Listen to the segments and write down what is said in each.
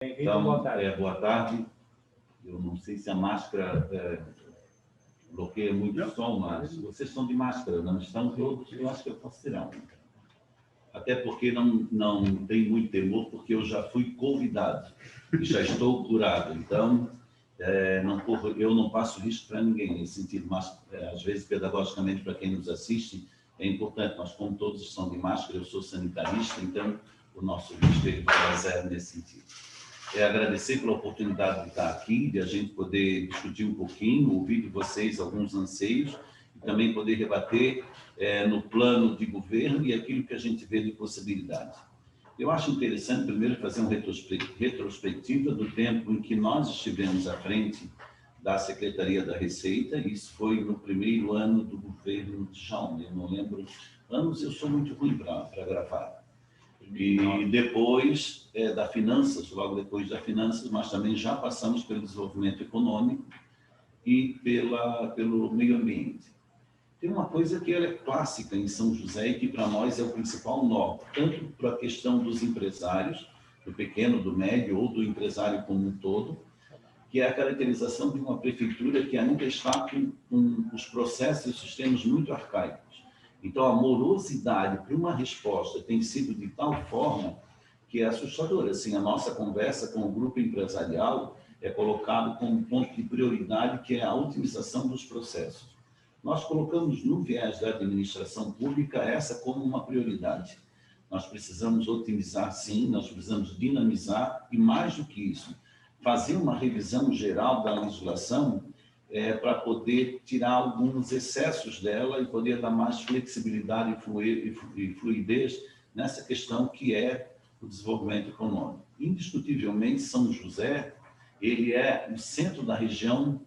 Então, boa tarde. Eu não sei se a máscara bloqueia muito o som, mas vocês estão de máscara, não estão todos? Eu acho que serão. Até porque não tem muito temor, porque eu já fui convidado e já estou curado. Então, eu não passo risco para ninguém nesse sentido, mas às vezes, pedagogicamente, para quem nos assiste, é importante. Nós, como todos estão de máscara, eu sou sanitarista, então o nosso risco vai a zero nesse sentido. Agradecer pela oportunidade de estar aqui, de a gente poder discutir um pouquinho, ouvir de vocês alguns anseios, e também poder rebater no plano de governo e aquilo que a gente vê de possibilidade. Eu acho interessante, primeiro, fazer uma retrospectiva do tempo em que nós estivemos à frente da Secretaria da Receita. Isso foi no primeiro ano do governo de Jaume. Eu não lembro anos, eu sou muito ruim para gravar. E depois da Finanças, logo depois da Finanças, nós também já passamos pelo desenvolvimento econômico e pelo meio ambiente. Tem uma coisa que ela é clássica em São José e que para nós é o principal nó, tanto para a questão dos empresários, do pequeno, do médio ou do empresário como um todo, que é a caracterização de uma prefeitura que ainda está com os processos e os sistemas muito arcaicos. Então, a morosidade para uma resposta tem sido de tal forma que é assustadora. Assim, a nossa conversa com o grupo empresarial é colocado como ponto de prioridade, que é a otimização dos processos. Nós colocamos no viés da administração pública essa como uma prioridade. Nós precisamos otimizar, sim, nós precisamos dinamizar e, mais do que isso, fazer uma revisão geral da legislação para poder tirar alguns excessos dela e poder dar mais flexibilidade e fluidez nessa questão que é o desenvolvimento econômico. Indiscutivelmente, São José, ele é o centro da região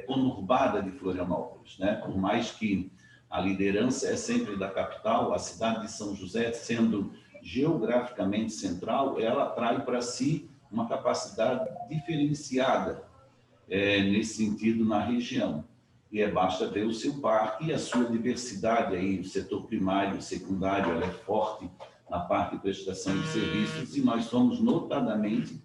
conurbada de Florianópolis, né? Por mais que a liderança é sempre da capital, a cidade de São José, sendo geograficamente central, ela atrai para si uma capacidade diferenciada nesse sentido na região. E basta ver o seu parque e a sua diversidade aí, o setor primário, secundário, ela é forte na parte de prestação de serviços e nós somos notadamente,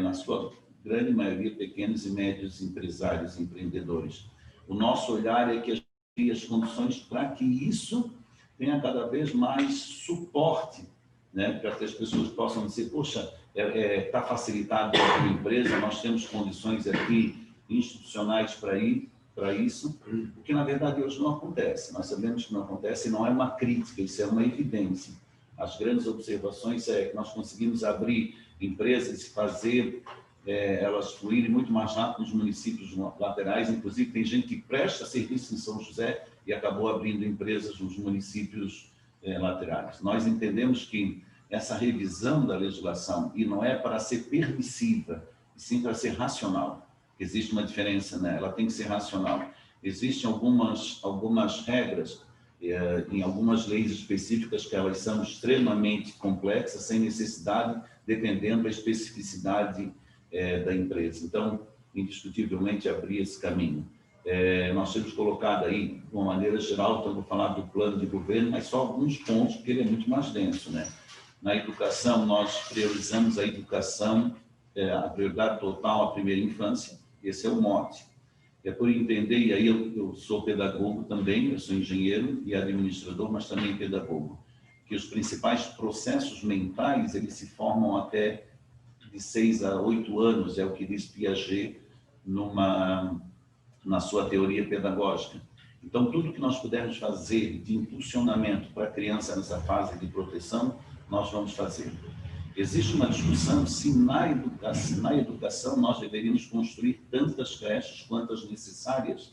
na sua grande maioria, pequenos e médios empresários e empreendedores. O nosso olhar é que a gente cria as condições para que isso tenha cada vez mais suporte, né? Para que as pessoas possam dizer, poxa, está facilitado para a empresa, nós temos condições aqui institucionais para isso, o que na verdade hoje não acontece. Nós sabemos que não acontece e não é uma crítica, isso é uma evidência. As grandes observações é que nós conseguimos abrir empresas e fazer elas fluírem muito mais rápido nos municípios laterais, inclusive tem gente que presta serviço em São José e acabou abrindo empresas nos municípios laterais. Nós entendemos que essa revisão da legislação, e não é para ser permissiva, e sim para ser racional. Existe uma diferença, né? Ela tem que ser racional. Existem algumas regras, em algumas leis específicas, que elas são extremamente complexas, sem necessidade, dependendo da especificidade da empresa. Então, indiscutivelmente, abrir esse caminho. Nós temos colocado aí, de uma maneira geral, então vou falar do plano de governo, mas só alguns pontos, porque ele é muito mais denso, né? Na educação, nós priorizamos a educação, a prioridade total à primeira infância, esse é o mote. Por entender, e aí eu sou pedagogo também, eu sou engenheiro e administrador, mas também pedagogo, que os principais processos mentais, eles se formam até de 6 a 8 anos, é o que diz Piaget na sua teoria pedagógica. Então, tudo que nós pudermos fazer de impulsionamento para a criança nessa fase de proteção, nós vamos fazer. Existe uma discussão se na educação nós deveríamos construir tantas creches quantas necessárias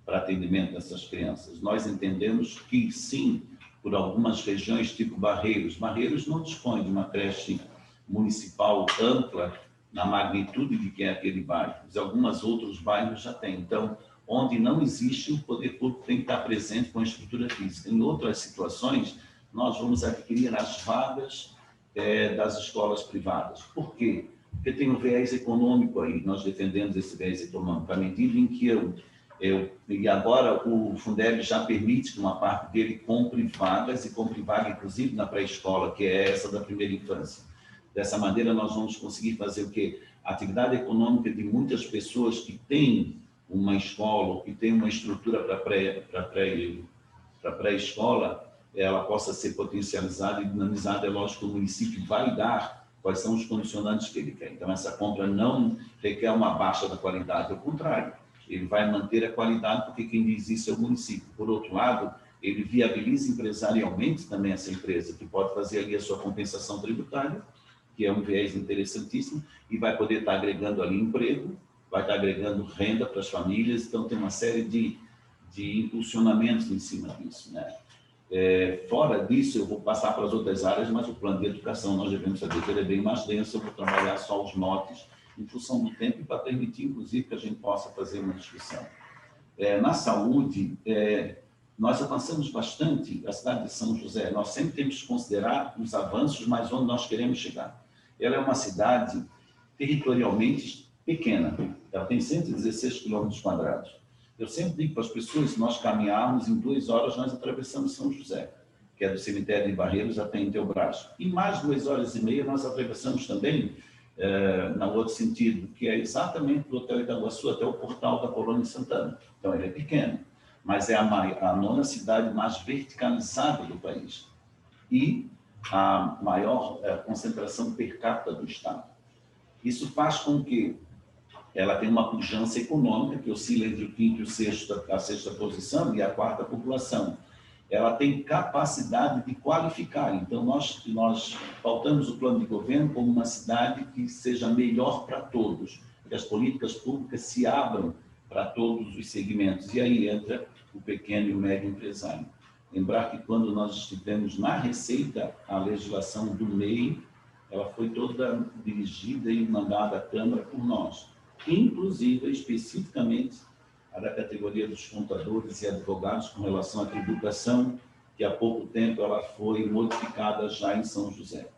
para atendimento dessas crianças. Nós entendemos que sim, por algumas regiões, tipo Barreiros não dispõe de uma creche municipal ampla na magnitude de que é aquele bairro, mas alguns outros bairros já têm. Então, onde não existe, o poder público tem que estar presente com a estrutura física. Em outras situações, nós vamos adquirir as vagas das escolas privadas. Por quê? Porque tem um viés econômico aí, nós defendemos esse viés econômico, à medida em que e agora o Fundeb já permite que uma parte dele compre vagas, e compre vaga inclusive na pré-escola, que é essa da primeira infância. Dessa maneira, nós vamos conseguir fazer o quê? A atividade econômica de muitas pessoas que têm uma escola, ou que têm uma estrutura para pré-escola, ela possa ser potencializada e dinamizada. É lógico que o município vai dar quais são os condicionantes que ele quer. Então, essa compra não requer uma baixa da qualidade, ao contrário, ele vai manter a qualidade, porque quem diz isso é o município. Por outro lado, ele viabiliza empresarialmente também essa empresa, que pode fazer ali a sua compensação tributária, que é um viés interessantíssimo, e vai poder estar agregando ali emprego, vai estar agregando renda para as famílias. Então, tem uma série de impulsionamentos em cima disso, né? Fora disso, eu vou passar para as outras áreas, mas o plano de educação, nós devemos saber que ele é bem mais denso. Eu vou trabalhar só os motes em função do tempo e para permitir, inclusive, que a gente possa fazer uma discussão. Na saúde, nós avançamos bastante a cidade de São José. Nós sempre temos que considerar os avanços, mas onde nós queremos chegar. Ela é uma cidade territorialmente pequena. Ela tem 116 quilômetros quadrados. Eu sempre digo para as pessoas, se nós caminharmos, em 2 horas nós atravessamos São José, que é do cemitério de Barreiros até Intelbras. Em mais 2 horas e meia nós atravessamos também, no outro sentido, que é exatamente do Hotel Itaguaçu até o portal da Colônia Santana. Então, ele é pequeno, mas é a 9ª cidade mais verticalizada do país e a maior concentração per capita do Estado. Isso faz com que ela tenha uma pujança econômica, que oscila entre o 5º e a 6ª posição, e a 4ª população. Ela tem capacidade de qualificar. Então, nós pautamos o plano de governo como uma cidade que seja melhor para todos, que as políticas públicas se abram para todos os segmentos. E aí entra o pequeno e o médio empresário. Lembrar que quando nós estivemos na Receita, a legislação do MEI, ela foi toda dirigida e mandada à Câmara por nós, inclusive, especificamente, a da categoria dos contadores e advogados com relação à tributação, que há pouco tempo ela foi modificada já em São José.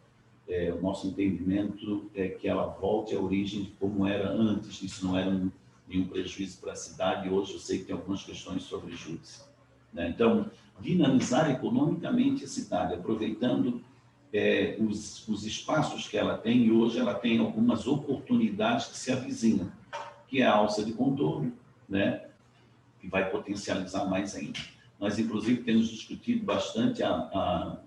O nosso entendimento é que ela volte à origem de como era antes. Isso não era nenhum prejuízo para a cidade. Hoje eu sei que tem algumas questões sobre juros, né? Então, dinamizar economicamente a cidade, aproveitando os espaços que ela tem, e hoje ela tem algumas oportunidades que se avizinham, que é a alça de contorno, né, que vai potencializar mais ainda. Nós, inclusive, temos discutido bastante a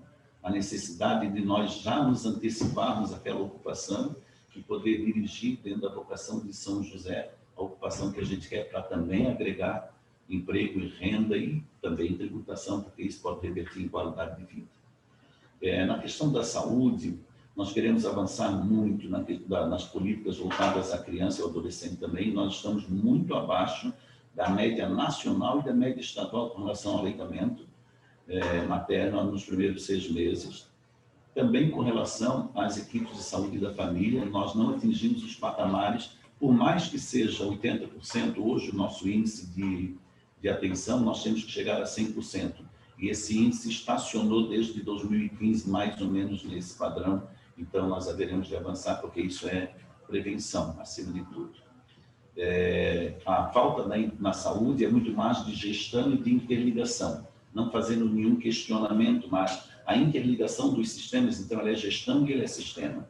necessidade de nós já nos anteciparmos àquela ocupação e poder dirigir dentro da vocação de São José, a ocupação que a gente quer para também agregar emprego e renda e também tributação, porque isso pode reverter em qualidade de vida. Na questão da saúde, nós queremos avançar muito nas políticas voltadas à criança e ao adolescente também. Nós estamos muito abaixo da média nacional e da média estadual com relação ao aleitamento materno nos primeiros 6 meses. Também com relação às equipes de saúde da família, nós não atingimos os patamares, por mais que seja 80% hoje o nosso índice de atenção, nós temos que chegar a 100%. E esse índice estacionou desde 2015, mais ou menos nesse padrão. Então, nós haveremos de avançar, porque isso é prevenção, acima de tudo. A falta na saúde é muito mais de gestão e de interligação, não fazendo nenhum questionamento, mas a interligação dos sistemas, então, ela é gestão e ela é sistema.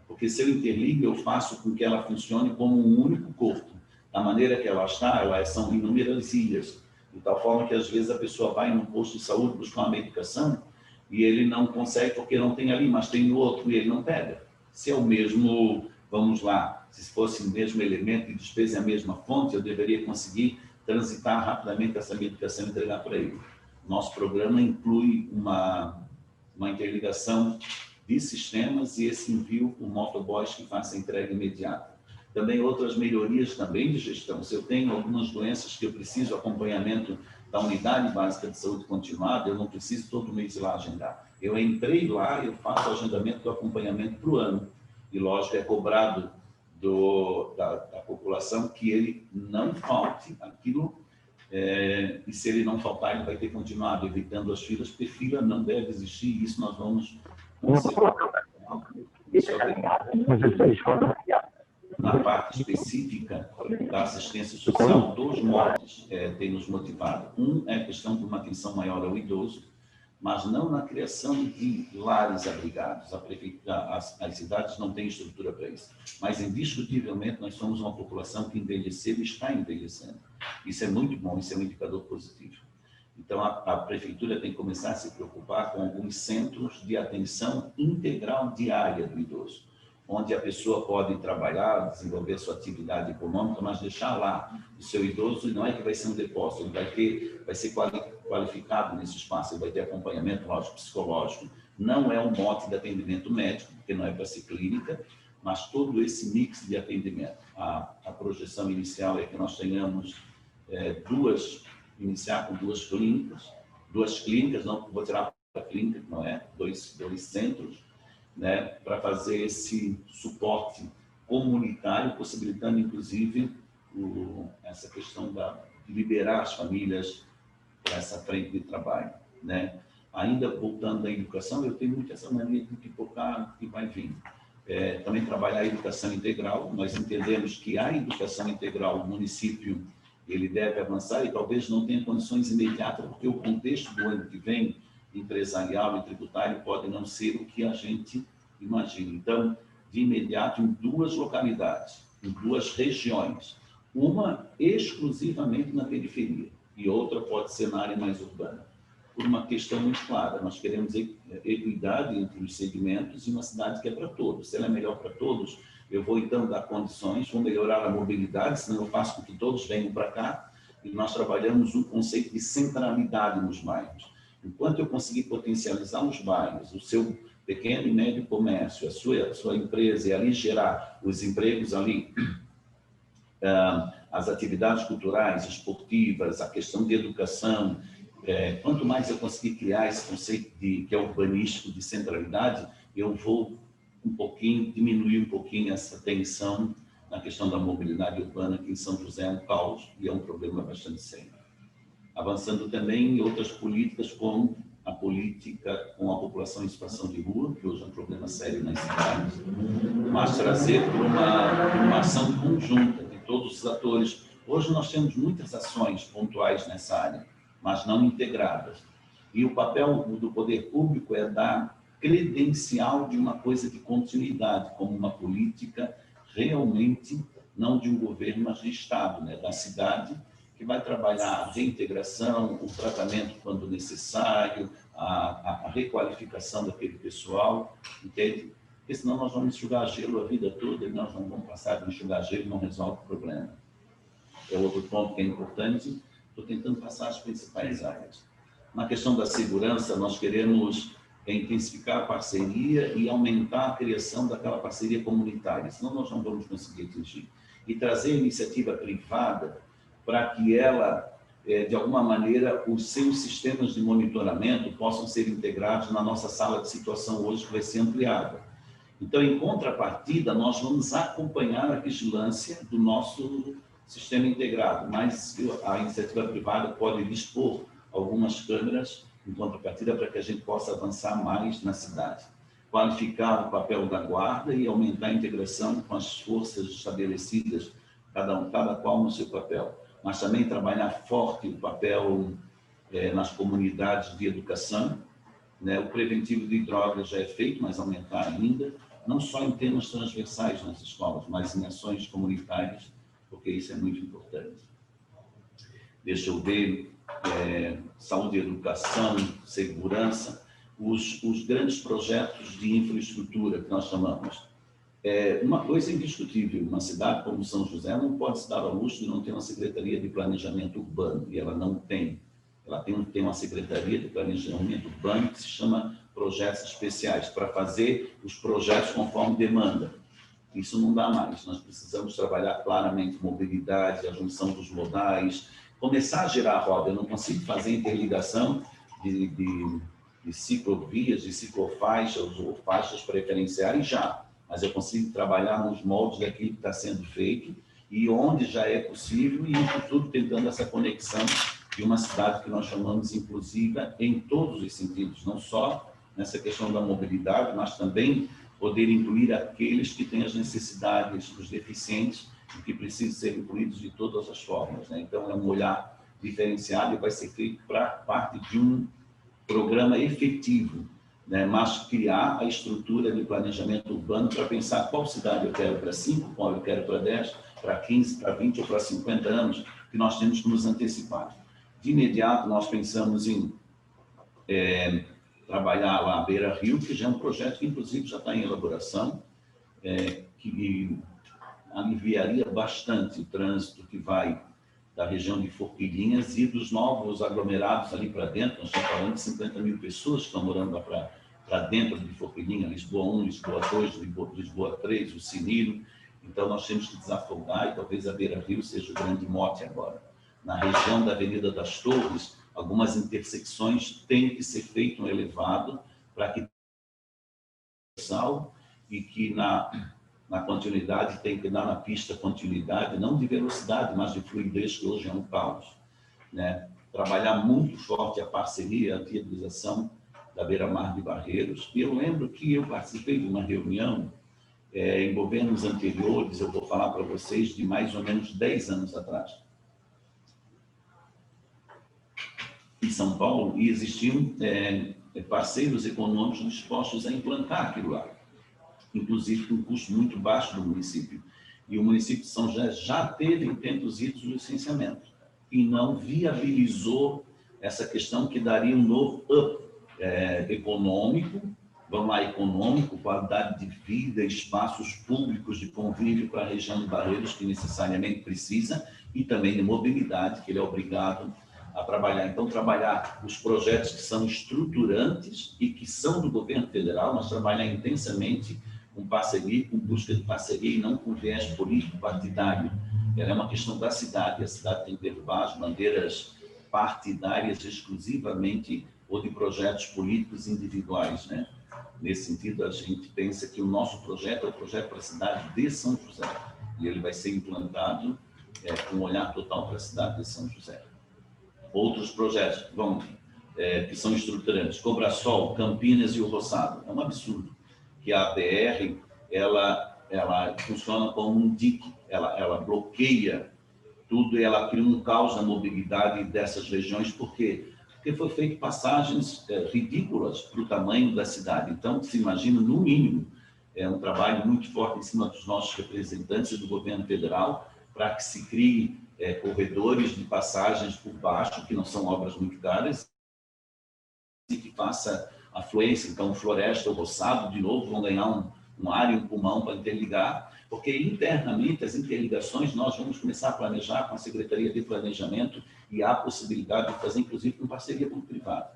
Porque se eu interligo, eu faço com que ela funcione como um único corpo. Da maneira que ela está, são inúmeras ilhas, de tal forma que, às vezes, a pessoa vai num posto de saúde buscar uma medicação e ele não consegue porque não tem ali, mas tem outro e ele não pega. Se é o mesmo, vamos lá, se fosse o mesmo elemento de despesa e a mesma fonte, eu deveria conseguir transitar rapidamente essa medicação e entregar para ele. Nosso programa inclui uma interligação de sistemas e esse envio por motoboys que faça a entrega imediata. Também outras melhorias também de gestão. Se eu tenho algumas doenças que eu preciso acompanhamento da unidade básica de saúde continuada, eu não preciso todo mês ir lá agendar. Eu entrei lá, eu faço o agendamento do acompanhamento para o ano. E, lógico, é cobrado da população que ele não falte aquilo, e se ele não faltar, ele vai ter continuado evitando as filas, porque fila não deve existir, e isso nós vamos na parte específica da assistência social, 2 motes têm nos motivado. Um é a questão de uma atenção maior ao idoso. mas não na criação de lares abrigados. As cidades não têm estrutura para isso. Mas, indiscutivelmente, nós somos uma população que envelheceu e está envelhecendo. Isso é muito bom, isso é um indicador positivo. Então, a prefeitura tem que começar a se preocupar com alguns centros de atenção integral diária do idoso, onde a pessoa pode trabalhar, desenvolver sua atividade econômica, mas deixar lá o seu idoso, e não é que vai ser um depósito, ele vai ser qualificado nesse espaço, ele vai ter acompanhamento, lógico, psicológico. Não é um mote de atendimento médico, porque não é para ser clínica, mas todo esse mix de atendimento. A projeção inicial é que nós tenhamos iniciar com duas clínicas, não vou tirar a clínica, não é, dois centros, né, para fazer esse suporte comunitário, possibilitando, inclusive, essa questão de liberar as famílias para essa frente de trabalho, né? Ainda voltando à educação, eu tenho muito essa mania de pipocar e vai vir. Também trabalhar a educação integral. Nós entendemos que a educação integral, o município, ele deve avançar e talvez não tenha condições imediatas, porque o contexto do ano que vem, empresarial e tributário, pode não ser o que a gente imagina. Então, de imediato, em duas localidades, em duas regiões, uma exclusivamente na periferia e outra pode ser na área mais urbana, por uma questão muito clara. Nós queremos equidade entre os segmentos e uma cidade que é para todos. Se ela é melhor para todos, eu vou então dar condições, vou melhorar a mobilidade, senão eu faço com que todos venham para cá, e nós trabalhamos um conceito de centralidade nos bairros. Enquanto eu conseguir potencializar os bairros, o seu pequeno e médio comércio, a sua empresa, e ali gerar os empregos ali, as atividades culturais, esportivas, a questão de educação, quanto mais eu conseguir criar esse conceito que é urbanístico de centralidade, eu vou diminuir um pouquinho essa tensão na questão da mobilidade urbana, que em São José é um caos e é um problema bastante sério. Avançando também em outras políticas, como a política com a população em situação de rua, que hoje é um problema sério nas cidades, mas trazer para uma ação conjunta de todos os atores. Hoje nós temos muitas ações pontuais nessa área, mas não integradas. E o papel do poder público é dar credencial de uma coisa de continuidade, como uma política realmente, não de um governo, mas de Estado, né, da cidade, que vai trabalhar a reintegração, o tratamento quando necessário, a requalificação daquele pessoal, entende? Porque senão nós vamos enxugar gelo a vida toda e nós não vamos passar de enxugar gelo e não resolve o problema. É outro ponto que é importante, estou tentando passar as principais áreas. Na questão da segurança, nós queremos intensificar a parceria e aumentar a criação daquela parceria comunitária, senão nós não vamos conseguir atingir. E trazer a iniciativa privada para que ela, de alguma maneira, os seus sistemas de monitoramento possam ser integrados na nossa sala de situação hoje, que vai ser ampliada. Então, em contrapartida, nós vamos acompanhar a vigilância do nosso sistema integrado, mas a iniciativa privada pode dispor algumas câmeras em contrapartida para que a gente possa avançar mais na cidade. Qualificar o papel da guarda e aumentar a integração com as forças estabelecidas, cada qual no seu papel. Mas também trabalhar forte o papel nas comunidades de educação, né? O preventivo de drogas já é feito, mas aumentar ainda, não só em temas transversais nas escolas, mas em ações comunitárias, porque isso é muito importante. Deixa eu ver, saúde, educação, segurança, os grandes projetos de infraestrutura que nós chamamos. Uma coisa indiscutível, uma cidade como São José não pode se dar ao luxo de não ter uma Secretaria de Planejamento Urbano, e ela não tem. Ela tem uma Secretaria de Planejamento Urbano que se chama Projetos Especiais, para fazer os projetos conforme demanda. Isso não dá mais, nós precisamos trabalhar claramente mobilidade, a junção dos modais, começar a girar a roda. Eu não consigo fazer interligação de ciclovias, de ciclofaixas ou faixas preferenciais já, mas eu consigo trabalhar nos moldes daquilo que está sendo feito e onde já é possível, e no futuro tentando essa conexão de uma cidade que nós chamamos inclusiva em todos os sentidos, não só nessa questão da mobilidade, mas também poder incluir aqueles que têm as necessidades, os deficientes, que precisam ser incluídos de todas as formas, né? Então, é um olhar diferenciado e vai ser feito para parte de programa efetivo, né? Mas criar a estrutura de planejamento urbano para pensar qual cidade eu quero para 5, qual eu quero para 10, para 15, para 20 ou para 50 anos, que nós temos que nos antecipar. De imediato, nós pensamos em trabalhar lá a Beira Rio, que já é um projeto que, inclusive, já está em elaboração, que aliviaria bastante o trânsito que vai da região de Forquilhinhas e dos novos aglomerados ali para dentro. Nós estamos falando de 50 mil pessoas que estão morando lá para dentro de Forquilhinha, Lisboa 1, Lisboa 2, Lisboa 3, o Cinilo. Então, nós temos que desafogar, e talvez a Beira Rio seja o grande mote agora. Na região da Avenida das Torres, algumas intersecções têm que ser feito um elevado para que e que na continuidade tem que dar na pista continuidade, não de velocidade, mas de fluidez, que hoje é um caos, né? Trabalhar muito forte a parceria, a viabilização da Beira-Mar de Barreiros. E eu lembro que eu participei de uma reunião em governos anteriores, eu vou falar para vocês, de mais ou menos 10 anos atrás, em São Paulo, e existiam parceiros econômicos dispostos a implantar aquilo lá, inclusive com um custo muito baixo do município. E o município de São José já teve intentos de licenciamento e não viabilizou essa questão que daria um novo up econômico, vamos lá, econômico, qualidade de vida, espaços públicos de convívio para a região de Barreiros, que necessariamente precisa, e também de mobilidade, que ele é obrigado a trabalhar. Então, trabalhar os projetos que são estruturantes e que são do governo federal, mas trabalhar intensamente com parceria, com busca de parceria e não com viés político partidário. Ela é uma questão da cidade. A cidade tem que derrubar as bandeiras partidárias exclusivamente ou de projetos políticos individuais, né? Nesse sentido, a gente pensa que o nosso projeto é o projeto para a cidade de São José. E ele vai ser implantado com um olhar total para a cidade de São José. Outros projetos que são estruturantes, Cobrasol, Campinas e o Roçado. É um absurdo que a BR ela funciona como um dique, ela bloqueia tudo e ela cria um caos na mobilidade dessas regiões. Por quê? Porque foi feito passagens ridículas para o tamanho da cidade. Então, se imagina, no mínimo, um trabalho muito forte em cima dos nossos representantes do governo federal para que se crie corredores de passagens por baixo, que não são obras muito caras, e que faça afluência. Então, Floresta ou Roçado, de novo, vão ganhar um ar e um pulmão para interligar, porque internamente as interligações nós vamos começar a planejar com a Secretaria de Planejamento e há a possibilidade de fazer, inclusive, com parceria público-privada.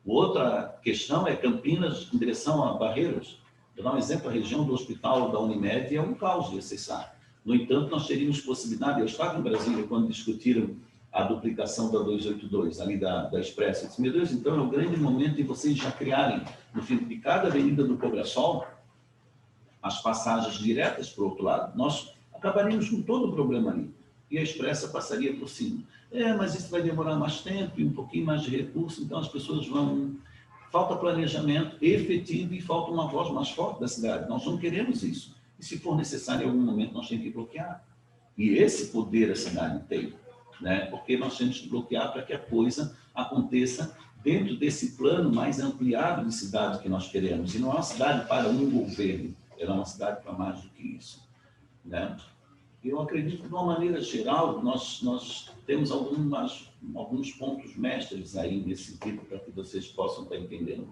Outra questão é Campinas em direção a Barreiros. Vou dar um exemplo, a região do hospital da Unimed é um caos de acessar. No entanto, nós teríamos possibilidade, eu estava em Brasília quando discutiram a duplicação da 282, ali da Expresso. Eu disse, meu Deus, então é um grande momento de vocês já criarem, no fim de cada avenida do Cobrasol, as passagens diretas para o outro lado. Nós acabaríamos com todo o problema ali. E a Expressa passaria por cima. Mas isso vai demorar mais tempo e um pouquinho mais de recurso, então as pessoas vão... Falta planejamento efetivo e falta uma voz mais forte da cidade. Nós não queremos isso. E se for necessário, em algum momento, nós temos que bloquear. E esse poder a cidade tem, né? Porque nós temos que bloquear para que a coisa aconteça dentro desse plano mais ampliado de cidade que nós queremos. E não é uma cidade para um governo, ela é uma cidade para mais do que isso, né? Eu acredito que, de uma maneira geral, nós temos alguns pontos mestres aí nesse sentido, para que vocês possam estar entendendo.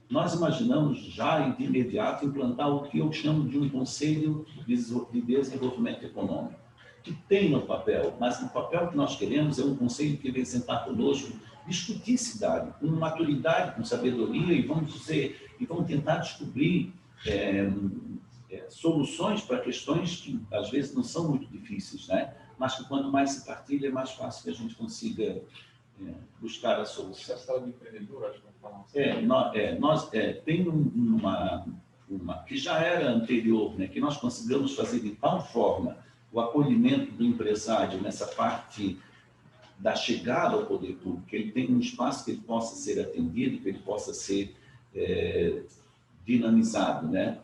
Nós imaginamos já, de imediato, implantar o que eu chamo de um Conselho de Desenvolvimento Econômico, que tem no papel, mas no papel que nós queremos é um conselho que vem sentar conosco, discutir cidade, com maturidade, com sabedoria, e vamos tentar descobrir soluções para questões que, às vezes, não são muito difíceis, né? Mas que, quanto mais se partilha, é mais fácil que a gente consiga buscar a solução. Essa de empreendedor, acho que vamos falar. Tem uma que já era anterior, né? Que nós consigamos fazer de tal forma o acolhimento do empresário nessa parte da chegada ao poder público, que ele tem um espaço que ele possa ser atendido, que ele possa ser dinamizado, né?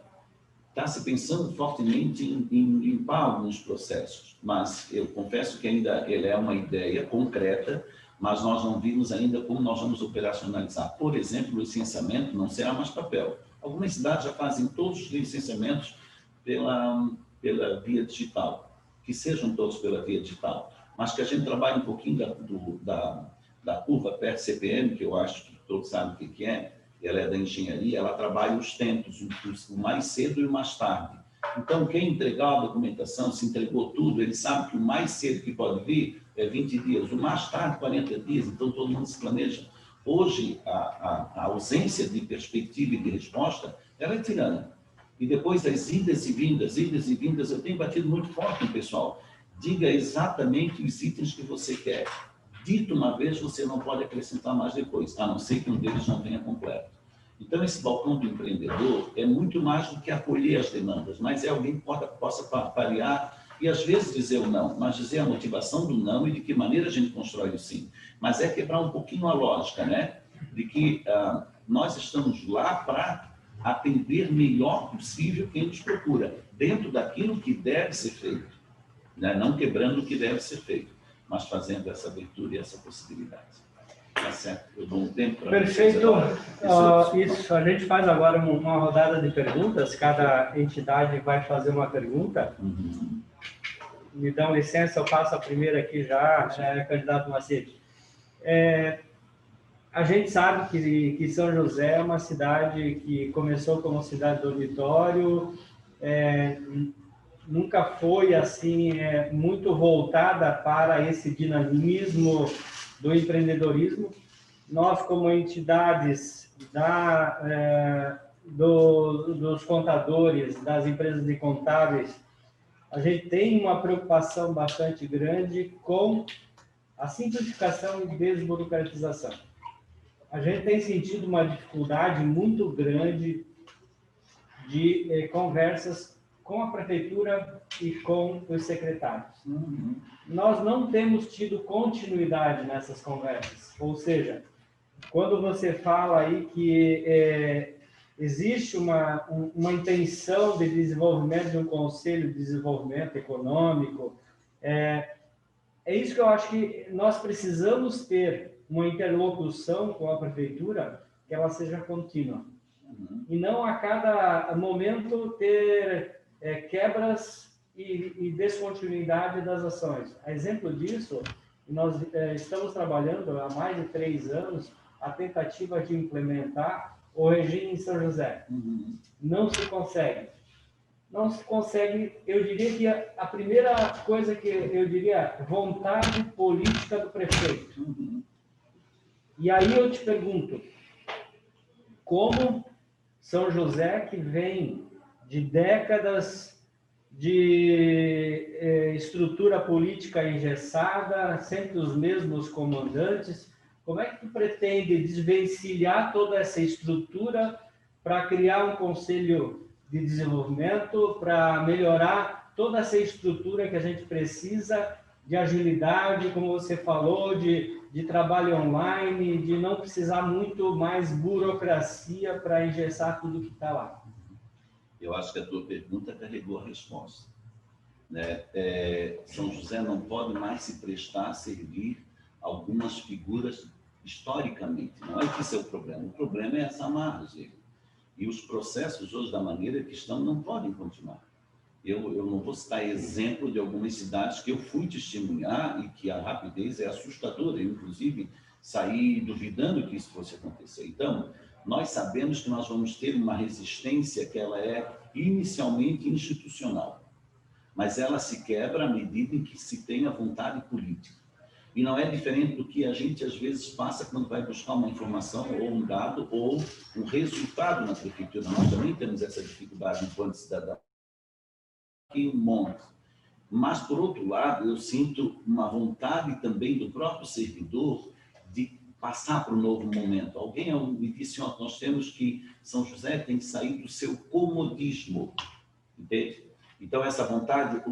Está se pensando fortemente em limpar alguns processos, mas eu confesso que ainda ele é uma ideia concreta, mas nós não vimos ainda como nós vamos operacionalizar. Por exemplo, o licenciamento não será mais papel. Algumas cidades já fazem todos os licenciamentos pela via digital, que sejam todos pela via digital, mas que a gente trabalhe um pouquinho da curva PER-CPM, que eu acho que todos sabem o que é, ela é da engenharia, ela trabalha os tempos, o mais cedo e o mais tarde. Então, quem entregar a documentação, se entregou tudo, ele sabe que o mais cedo que pode vir é 20 dias, o mais tarde 40 dias, então todo mundo se planeja. Hoje, a ausência de perspectiva e de resposta, ela é tirana. E depois as idas e vindas, eu tenho batido muito forte no pessoal. Diga exatamente os itens que você quer. Dito uma vez, você não pode acrescentar mais depois, a não ser que um deles não venha completo. Então, esse balcão do empreendedor é muito mais do que acolher as demandas, mas é alguém que possa parear e, às vezes, dizer o não, mas dizer a motivação do não e de que maneira a gente constrói o sim. Mas é quebrar um pouquinho a lógica, né? De que nós estamos lá para atender melhor possível quem nos procura, dentro daquilo que deve ser feito, né? Não quebrando o que deve ser feito, mas fazendo essa abertura e essa possibilidade. Tá certo? Eu dou um tempo para perfeito. Isso, a gente faz agora uma rodada de perguntas, cada entidade vai fazer uma pergunta. Uhum. Me dão licença, eu passo a primeira aqui já, candidato Macide. A gente sabe que São José é uma cidade que começou como cidade dormitório, nunca foi assim muito voltada para esse dinamismo do empreendedorismo. Nós, como entidades dos contadores, das empresas de contábeis, a gente tem uma preocupação bastante grande com a simplificação e desburocratização. A gente tem sentido uma dificuldade muito grande de conversas com a prefeitura e com os secretários. Uhum. Nós não temos tido continuidade nessas conversas, ou seja, quando você fala aí que existe uma intenção de desenvolvimento de um conselho de desenvolvimento econômico, é isso que eu acho que nós precisamos ter uma interlocução com a prefeitura que ela seja contínua. Uhum. E não a cada momento ter quebras e descontinuidade das ações. A exemplo disso, nós estamos trabalhando há mais de 3 anos a tentativa de implementar o regime em São José. Uhum. Não se consegue. Não se consegue, eu diria que a primeira coisa que eu diria é vontade política do prefeito. Uhum. E aí eu te pergunto, como São José, que vem de décadas de estrutura política engessada, sempre os mesmos comandantes, como é que tu pretende desvencilhar toda essa estrutura para criar um conselho de desenvolvimento, para melhorar toda essa estrutura que a gente precisa de agilidade, como você falou, de trabalho online, de não precisar muito mais burocracia para engessar tudo que está lá? Eu acho que a tua pergunta carregou a resposta, né? São José não pode mais se prestar a servir algumas figuras historicamente. Não é que esse é o problema. O problema é essa margem. E os processos hoje, da maneira que estão, não podem continuar. Eu não vou citar exemplo de algumas cidades que eu fui testemunhar e que a rapidez é assustadora. Eu, inclusive, saí duvidando que isso fosse acontecer. Então, nós sabemos que nós vamos ter uma resistência que ela é inicialmente institucional, mas ela se quebra à medida em que se tem a vontade política. E não é diferente do que a gente, às vezes, passa quando vai buscar uma informação ou um dado ou um resultado na prefeitura. Nós também temos essa dificuldade enquanto cidadão. Aqui um monte. Mas, por outro lado, eu sinto uma vontade também do próprio servidor de passar para um novo momento. Alguém me disse ontem, nós temos que São José tem que sair do seu comodismo, entende? Então, essa vontade,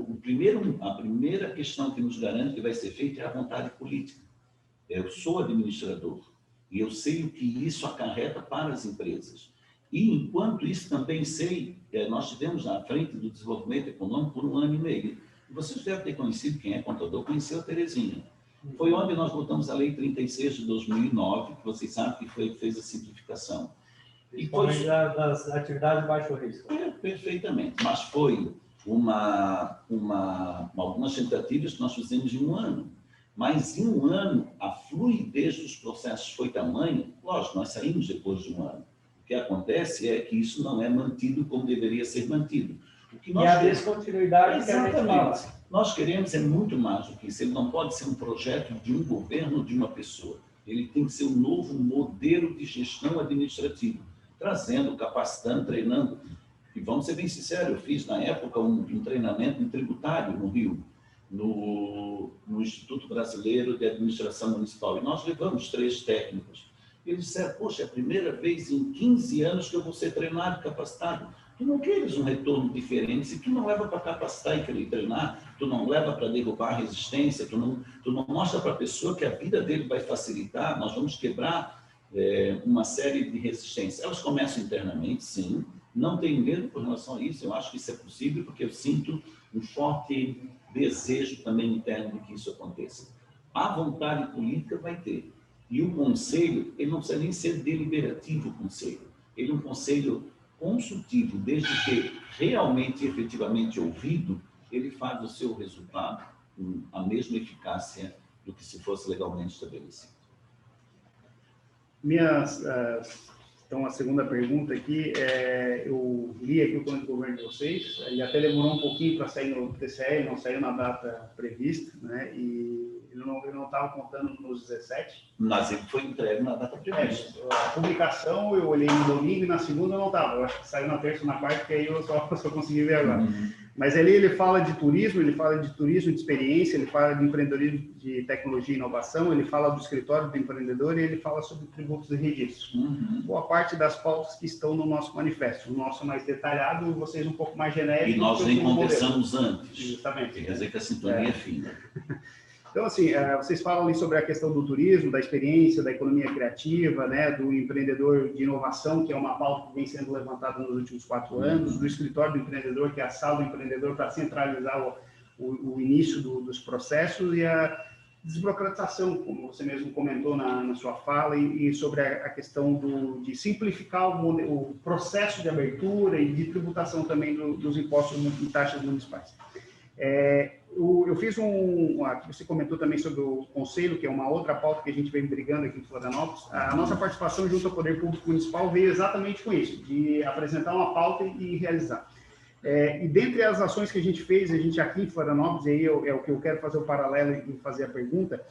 a primeira questão que nos garante que vai ser feita é a vontade política. Eu sou administrador e eu sei o que isso acarreta para as empresas. E, enquanto isso, também sei, nós estivemos na frente do desenvolvimento econômico por 1 ano e meio. Vocês devem ter conhecido, quem é contador, conheceu a Terezinha. Foi onde nós votamos a Lei 36 de 2009, que vocês sabem que fez a simplificação. E foi das atividades de baixo risco. Perfeitamente, mas foi algumas tentativas que nós fizemos em um ano. Mas em um ano, a fluidez dos processos foi tamanha, lógico, nós saímos depois de um ano. O que acontece é que isso não é mantido como deveria ser mantido. O que nós e a descontinuidade que a gente fala. Nós queremos é muito mais do que isso. Ele não pode ser um projeto de um governo ou de uma pessoa. Ele tem que ser um novo modelo de gestão administrativa, trazendo, capacitando, treinando. E vamos ser bem sinceros, eu fiz na época um treinamento em tributário no Rio, no Instituto Brasileiro de Administração Municipal. E nós levamos 3 técnicos. Eles disseram, poxa, é a primeira vez em 15 anos que eu vou ser treinado e capacitado. Tu não queres um retorno diferente, se tu não leva para capacitar e treinar, tu não leva para derrubar a resistência, tu não mostra para a pessoa que a vida dele vai facilitar, nós vamos quebrar uma série de resistências. Elas começam internamente, sim, não tenho medo por relação a isso, eu acho que isso é possível, porque eu sinto um forte desejo também interno de que isso aconteça. A vontade política vai ter. E o conselho, ele não precisa nem ser deliberativo, o conselho. Ele é um conselho consultivo, desde que realmente e efetivamente ouvido, ele faz o seu resultado com a mesma eficácia do que se fosse legalmente estabelecido. Então, a segunda pergunta aqui, eu li aqui o plano de governo de vocês, ele até demorou um pouquinho para sair no TCE, não saiu na data prevista, né? E ele não estava contando nos 17. Mas ele foi entregue na data prevista. A publicação eu olhei no domingo e na segunda eu não estava. Eu acho que saiu na terça ou na quarta, que aí eu só consegui ver agora. Mas ali ele fala de turismo, ele fala de turismo de experiência, ele fala de empreendedorismo de tecnologia e inovação, ele fala do escritório do empreendedor e ele fala sobre tributos e registros. Boa parte das pautas que estão no nosso manifesto. O nosso é mais detalhado, vocês um pouco mais genéricos. E nós nem conversamos antes. Justamente. Quer dizer que a sintonia é fina. Então, assim, vocês falam ali sobre a questão do turismo, da experiência, da economia criativa, né, do empreendedor de inovação, que é uma pauta que vem sendo levantada nos últimos 4 anos, do escritório do empreendedor, que é a sala do empreendedor para centralizar o início dos processos, e a desburocratização, como você mesmo comentou na sua fala, e sobre a questão de simplificar o processo de abertura e de tributação também dos impostos e taxas municipais. Eu fiz aqui você comentou também sobre o conselho, que é uma outra pauta que a gente vem brigando aqui em Florianópolis. A nossa participação junto ao Poder Público Municipal veio exatamente com isso, de apresentar uma pauta e realizar. E dentre as ações que a gente fez, a gente aqui em Florianópolis, e aí é o que eu quero fazer o paralelo e fazer a pergunta,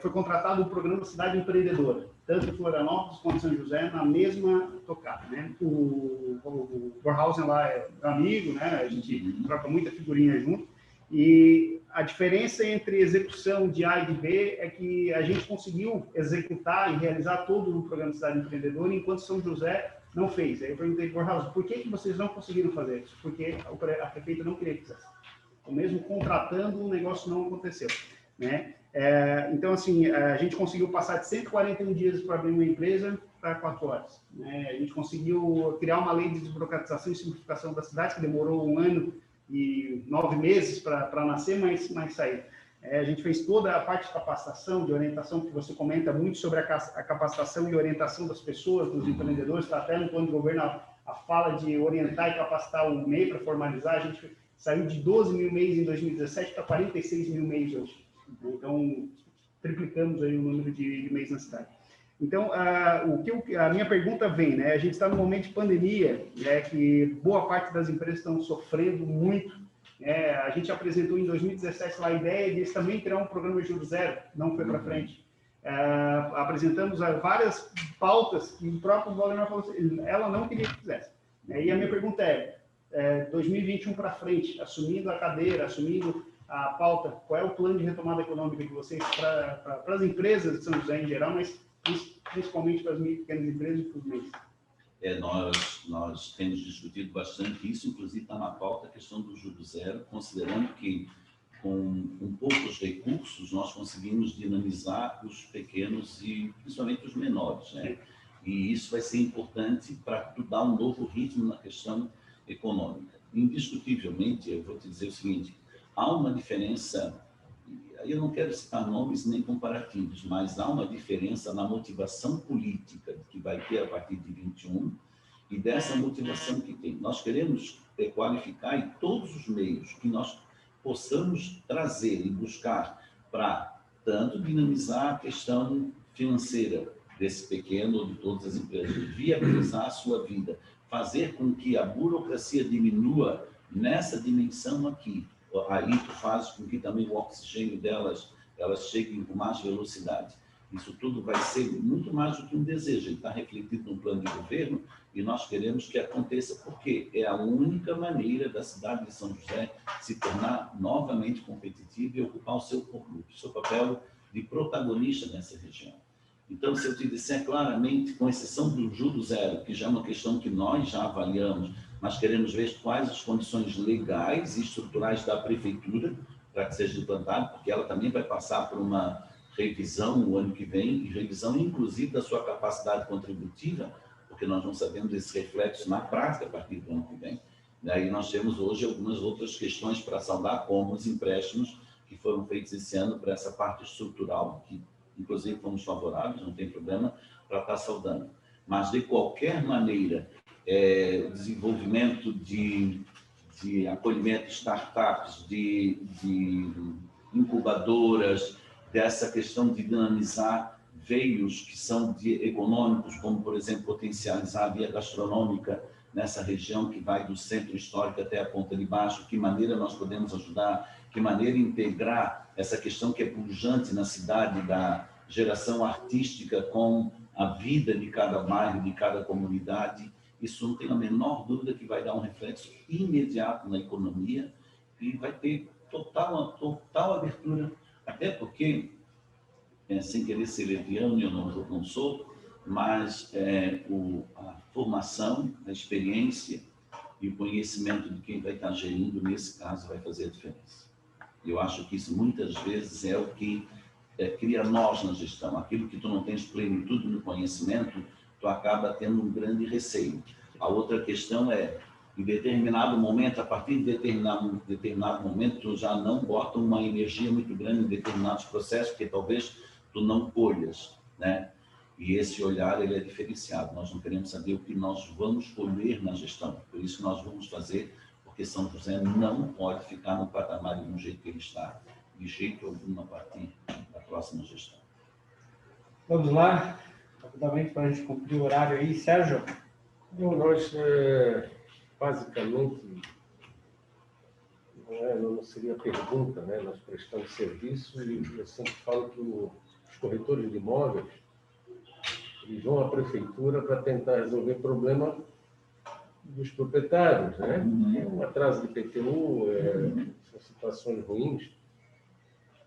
foi contratado o programa Cidade Empreendedora, tanto em Florianópolis quanto em São José, na mesma tocada, né? O Borhausen lá é amigo, né? A gente troca muita figurinha junto, e a diferença entre execução de A e de B é que a gente conseguiu executar e realizar todo o programa Cidade Empreendedora, enquanto São José não fez. Aí eu perguntei para o Borhausen, por que vocês não conseguiram fazer isso? Porque a prefeita não queria que fizesse. Ou mesmo contratando, o negócio não aconteceu, né? Então, assim, a gente conseguiu passar de 141 dias para abrir uma empresa para 4 horas. Né? A gente conseguiu criar uma lei de desburocratização e simplificação da cidade, que demorou 1 ano e 9 meses para nascer, mas saiu. A gente fez toda a parte de capacitação, de orientação, que você comenta muito sobre a capacitação e orientação das pessoas, dos empreendedores, está até no plano de governo a fala de orientar e capacitar o MEI para formalizar. A gente saiu de 12 mil MEIs em 2017 para 46 mil MEIs hoje. Então, triplicamos aí o número de MEIs na cidade. Então, a minha pergunta vem, né? A gente está num momento de pandemia, né, que boa parte das empresas estão sofrendo muito. A gente apresentou em 2017 lá a ideia de eles também criar um programa de juros zero, não foi para frente. Apresentamos várias pautas que o próprio Valdemar falou assim, ela não queria que fizesse. E a minha pergunta 2021 para frente, assumindo a cadeira, assumindo a pauta, qual é o plano de retomada econômica de vocês para as empresas de São José em geral, mas principalmente para as pequenas empresas e para os MEIs? Nós temos discutido bastante isso, inclusive está na pauta a questão do juro zero, considerando que com poucos recursos nós conseguimos dinamizar os pequenos e principalmente os menores, né? E isso vai ser importante para dar um novo ritmo na questão econômica. Indiscutivelmente, eu vou te dizer o seguinte, há uma diferença, eu não quero citar nomes nem comparativos, mas há uma diferença na motivação política que vai ter a partir de 21 e dessa motivação que tem. Nós queremos qualificar em todos os meios que nós possamos trazer e buscar para tanto dinamizar a questão financeira desse pequeno ou de todas as empresas, viabilizar a sua vida, fazer com que a burocracia diminua nessa dimensão aqui. Aí tu faz com que também o oxigênio delas, elas cheguem com mais velocidade. Isso tudo vai ser muito mais do que um desejo, ele está refletido no plano de governo e nós queremos que aconteça, porque é a única maneira da cidade de São José se tornar novamente competitiva e ocupar o seu papel de protagonista nessa região. Então, se eu te disser claramente, com exceção do juro zero, que já é uma questão que nós já avaliamos, mas queremos ver quais as condições legais e estruturais da prefeitura para que seja implantado, porque ela também vai passar por uma revisão no ano que vem, e revisão inclusive da sua capacidade contributiva, porque nós não sabemos esse reflexo na prática a partir do ano que vem. Daí nós temos hoje algumas outras questões para saudar, como os empréstimos que foram feitos esse ano para essa parte estrutural, que inclusive fomos favoráveis, não tem problema, para estar saudando. Mas, de qualquer maneira, o desenvolvimento de acolhimento de startups, de incubadoras, dessa questão de dinamizar veios que são econômicos, como, por exemplo, potencializar a via gastronômica nessa região que vai do centro histórico até a ponta de baixo, que maneira nós podemos ajudar, que maneira integrar essa questão que é pujante na cidade da geração artística com a vida de cada bairro, de cada comunidade. Isso não tem a menor dúvida que vai dar um reflexo imediato na economia e vai ter total abertura, até porque, sem querer ser leviano, eu não sou, mas a formação, a experiência e o conhecimento de quem vai estar gerindo, nesse caso, vai fazer a diferença. Eu acho que isso, muitas vezes, é o que cria nós na gestão. Aquilo que tu não tens plenitude no conhecimento, tu acaba tendo um grande receio. A outra questão é, em determinado momento, a partir de determinado momento, tu já não bota uma energia muito grande em determinados processos, porque talvez tu não colhas, né? E esse olhar, ele é diferenciado. Nós não queremos saber o que nós vamos colher na gestão. Por isso nós vamos fazer, porque São José não pode ficar no patamar de um jeito que ele está, de jeito algum, a partir da próxima gestão. Vamos lá, rapidamente, para a gente cumprir o horário aí. Sérgio? Nós, basicamente, não seria pergunta, né? Nós prestamos serviço e eu sempre falo que os corretores de imóveis, eles vão à prefeitura para tentar resolver problema dos proprietários, né? Um atraso de IPTU, são situações ruins,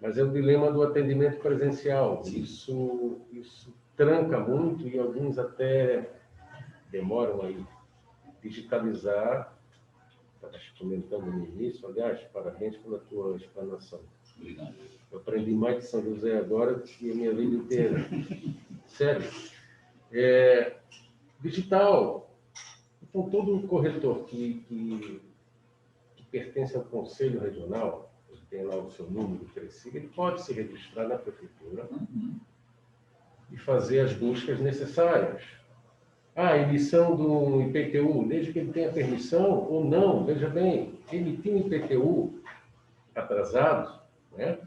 mas é o dilema do atendimento presencial. Isso tranca muito e alguns até demoram a digitalizar. Estava comentando no início, aliás, parabéns pela tua explanação. Obrigado. Eu aprendi mais de São José agora do que a minha vida inteira. Sério. Digital. Então, todo corretor que pertence ao Conselho Regional, ele tem lá o seu número crescido, ele pode se registrar na prefeitura e fazer as buscas necessárias. Emissão do IPTU, desde que ele tenha permissão ou não, veja bem, emitir um IPTU atrasado, né,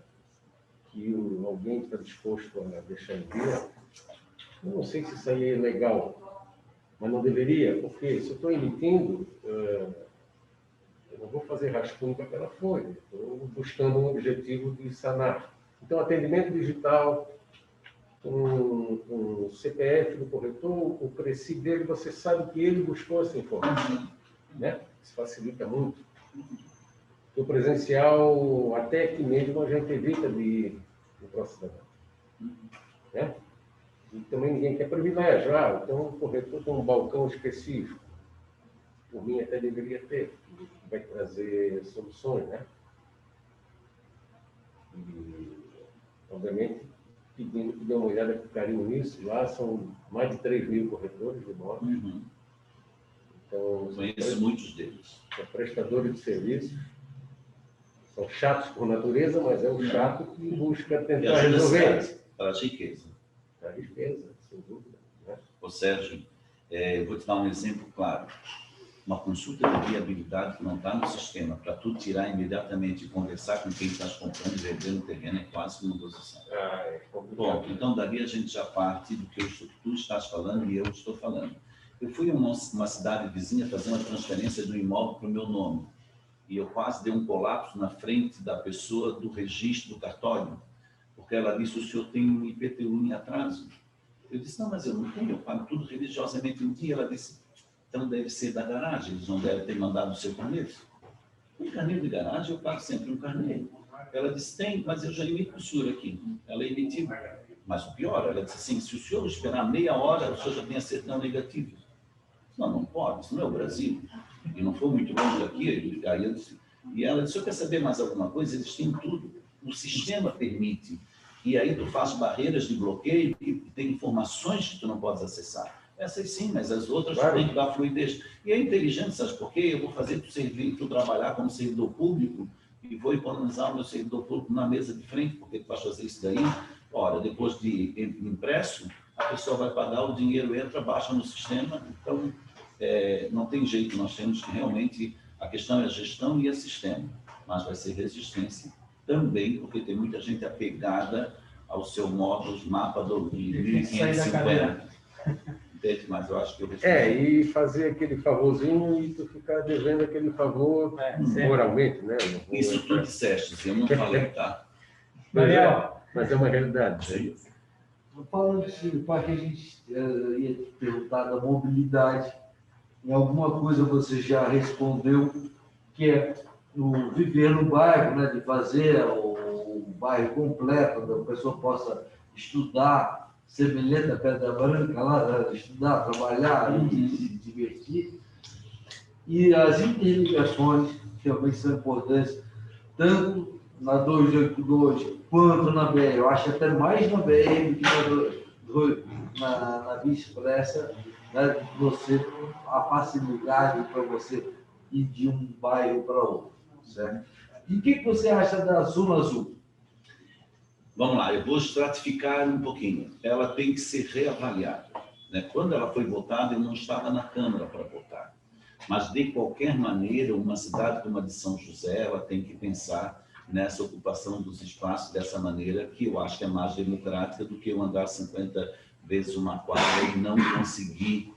que alguém está disposto a deixar em dia, eu não sei se isso aí é legal, mas não deveria, porque se eu estou emitindo, eu não vou fazer rascunho com aquela folha, estou buscando um objetivo de sanar. Então, atendimento digital, um CPF do corretor, o Preci dele, você sabe que ele buscou essa informação, né? Isso facilita muito. O presencial, até aqui mesmo, a gente evita de ir no próximo ano, né? E também ninguém quer privilégio. Então o corretor tem um balcão específico. Por mim, até deveria ter, que vai trazer soluções, né? E, obviamente, pedindo que dê uma olhada com carinho nisso. Lá são mais de 3.000 corretores de imóveis. Então, conheço muitos deles. São prestadores de serviços. São chatos por natureza, mas é o chato que busca E tentar ajuda a resolver. cidade, traz riqueza. A riqueza, sem dúvida. Né? Ô Sérgio, eu vou te dar um exemplo claro. Uma consulta de viabilidade que não está no sistema, para tu tirar imediatamente e conversar com quem está comprando e vendendo terreno, é quase uma negociação. É complicado. Bom, então dali a gente já parte do que tu estás falando e eu estou falando. Eu fui a uma cidade vizinha fazer uma transferência do imóvel para o meu nome. E eu quase dei um colapso na frente da pessoa do registro do cartório, porque ela disse: o senhor tem um IPTU em atraso. Eu disse: não, mas eu não tenho, eu pago tudo religiosamente em dia. Ela disse: então deve ser da garagem, eles não devem ter mandado o seu carneiro. Um carneiro de garagem, eu pago sempre um carneiro. Ela disse: tem, mas eu já emito para o senhor aqui. Ela emitiu. Mas o pior, ela disse assim: se o senhor esperar meia hora, o senhor já tem a certidão negativa. Não, não pode, isso não é o Brasil. E não foi muito longe daqui. Aí eu disse, e ela disse: eu quero saber mais alguma coisa? Eles têm tudo. O sistema permite. E aí tu faz barreiras de bloqueio e tem informações que tu não podes acessar. Essas sim, mas as outras tu tem que dar fluidez. E é inteligente, sabe por quê? Eu vou fazer tu trabalhar como servidor público e vou economizar o meu servidor público na mesa de frente, porque tu vais fazer isso daí. Ora, depois de impresso, a pessoa vai pagar, o dinheiro entra, baixa no sistema. Então, não tem jeito, nós temos que realmente, a questão é a gestão e a sistema, mas vai ser resistência também, porque tem muita gente apegada ao seu módulo, mapa do 1550. Entende? Mas eu acho que eu e fazer aquele favorzinho e tu ficar devendo aquele favor moralmente, né? Isso tu disseste, eu não falei, tá? Mas é uma realidade. Sim. Falando desse parte, a gente ia te perguntar da mobilidade. Em alguma coisa você já respondeu, que é no viver no bairro, né, de fazer o bairro completo, onde a pessoa possa estudar, semelhante à Pedra Branca, lá, estudar, trabalhar e se divertir. E as interligações, que também são importantes, tanto na 282 quanto na BR. Eu acho até mais na BR do que na Via Expressa, né, você, a facilidade para você ir de um bairro para outro, certo? E o que você acha da Zona Azul? Vamos lá, eu vou estratificar um pouquinho. Ela tem que ser reavaliada, né? Quando ela foi votada, eu não estava na Câmara para votar. Mas, de qualquer maneira, uma cidade como a de São José, ela tem que pensar nessa ocupação dos espaços dessa maneira, que eu acho que é mais democrática do que eu andar 50 vezes uma quadra e não conseguir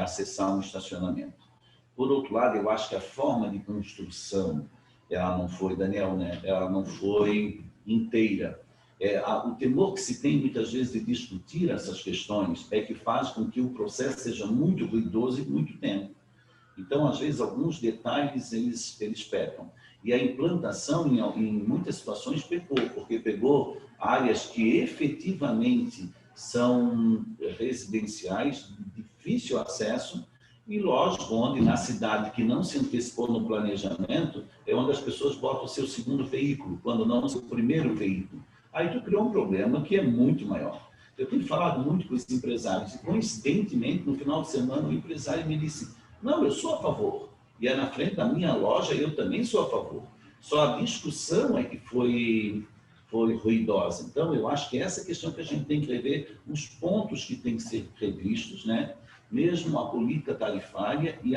acessar um estacionamento. Por outro lado, eu acho que a forma de construção, ela não foi, Daniel, né? Ela não foi inteira. O temor que se tem muitas vezes de discutir essas questões é que faz com que o processo seja muito ruidoso e muito tempo. Então, às vezes, alguns detalhes eles pecam. E a implantação, em muitas situações, pecou, porque pegou áreas que efetivamente são residenciais, de difícil acesso, e lógico, onde na cidade que não se antecipou no planejamento, é onde as pessoas botam o seu segundo veículo, quando não o seu primeiro veículo. Aí tu criou um problema que é muito maior. Eu tenho falado muito com esses empresários, e coincidentemente, no final de semana, o empresário me disse: não, eu sou a favor. E é na frente da minha loja, eu também sou a favor. Só a discussão é que foi ruidosa. Então, eu acho que essa questão que a gente tem que rever, os pontos que têm que ser revistos, né? Mesmo a política tarifária e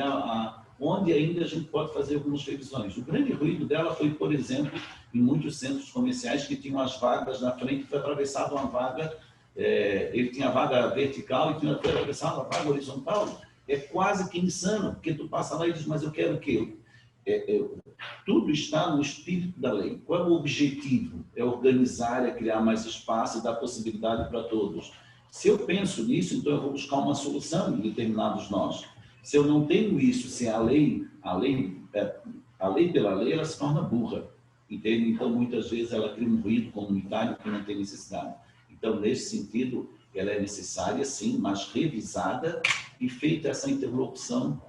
onde ainda a gente pode fazer algumas revisões. O grande ruído dela foi, por exemplo, em muitos centros comerciais que tinham as vagas na frente, foi atravessada uma vaga, ele tinha a vaga vertical e tinha atravessado a vaga horizontal. É quase que insano, porque tu passa lá e diz: mas eu quero o quê? Tudo está no espírito da lei. Qual é o objetivo? É organizar, é criar mais espaço e dar possibilidade para todos. Se eu penso nisso, então eu vou buscar uma solução em determinados nós. Se eu não tenho isso, se a lei pela lei, ela se torna burra, entende? Então, muitas vezes, ela cria um ruído comunitário que não tem necessidade. Então, nesse sentido, ela é necessária, sim, mas revisada e feita essa interlocução.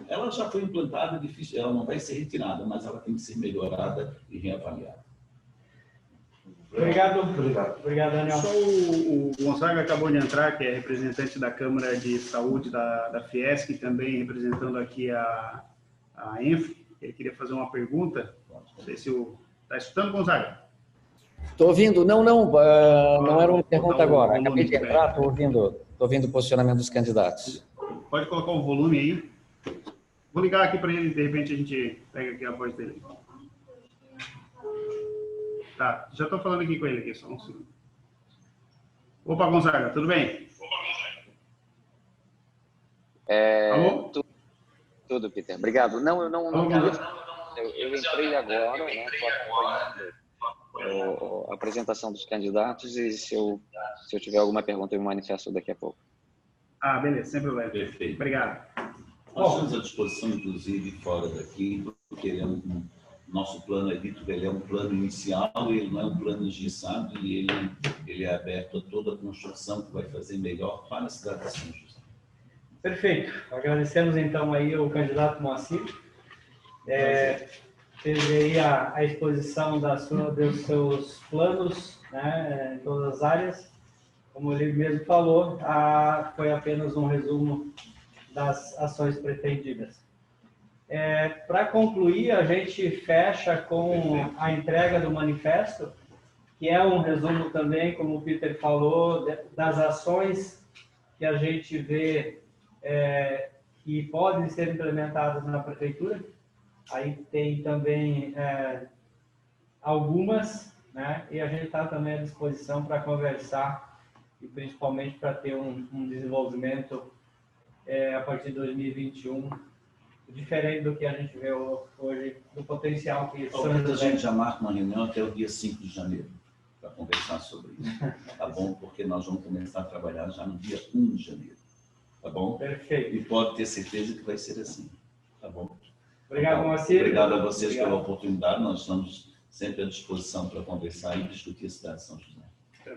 Ela já foi implantada, difícil, ela não vai ser retirada, mas ela tem que ser melhorada e reavaliada. Obrigado, Daniel. Só o Gonzaga acabou de entrar, que é representante da Câmara de Saúde da Fiesc, também representando aqui a ENF. Ele queria fazer uma pergunta. Não sei se o... Está escutando, Gonzaga? Estou ouvindo. Não era uma pergunta agora. volume, Acabei de entrar, estou ouvindo o posicionamento dos candidatos. Pode colocar o volume aí. Vou ligar aqui para ele, de repente a gente pega aqui a voz dele. Tá, já estou falando aqui com ele, aqui, só um segundo. Opa, Gonzaga, tudo bem? Alô? Tudo, Peter. Obrigado. Não, eu não Alô, eu entrei agora, né? Estou acompanhando a apresentação dos candidatos e se eu tiver alguma pergunta, eu me manifesto daqui a pouco. Ah, beleza, sem problema. Perfeito. Obrigado. Nós estamos à disposição, inclusive, fora daqui, porque ele é nosso plano ele é um plano inicial, ele não é um plano engessado e ele é aberto a toda a construção que vai fazer melhor para a cidade de São José. Perfeito. Agradecemos então aí ao candidato Moacir. Teve aí a exposição dos seus planos, né, em todas as áreas. Como ele mesmo falou, foi apenas um resumo das ações pretendidas. Para concluir, a gente fecha com a entrega do manifesto, que é um resumo também, como o Peter falou, das ações que a gente vê que podem ser implementadas na prefeitura. Aí tem também algumas, né? E a gente está também à disposição para conversar e principalmente para ter um desenvolvimento a partir de 2021 diferente do que a gente vê hoje, do potencial que Talvez a gente já marca uma reunião até o dia 5 de janeiro para conversar sobre isso, tá bom? Porque nós vamos começar a trabalhar já no dia 1 de janeiro, tá bom? Perfeito. E pode ter certeza que vai ser assim, tá bom? Obrigado, Moacir. Obrigado a vocês pela oportunidade, nós estamos sempre à disposição para conversar e discutir a cidade de São José.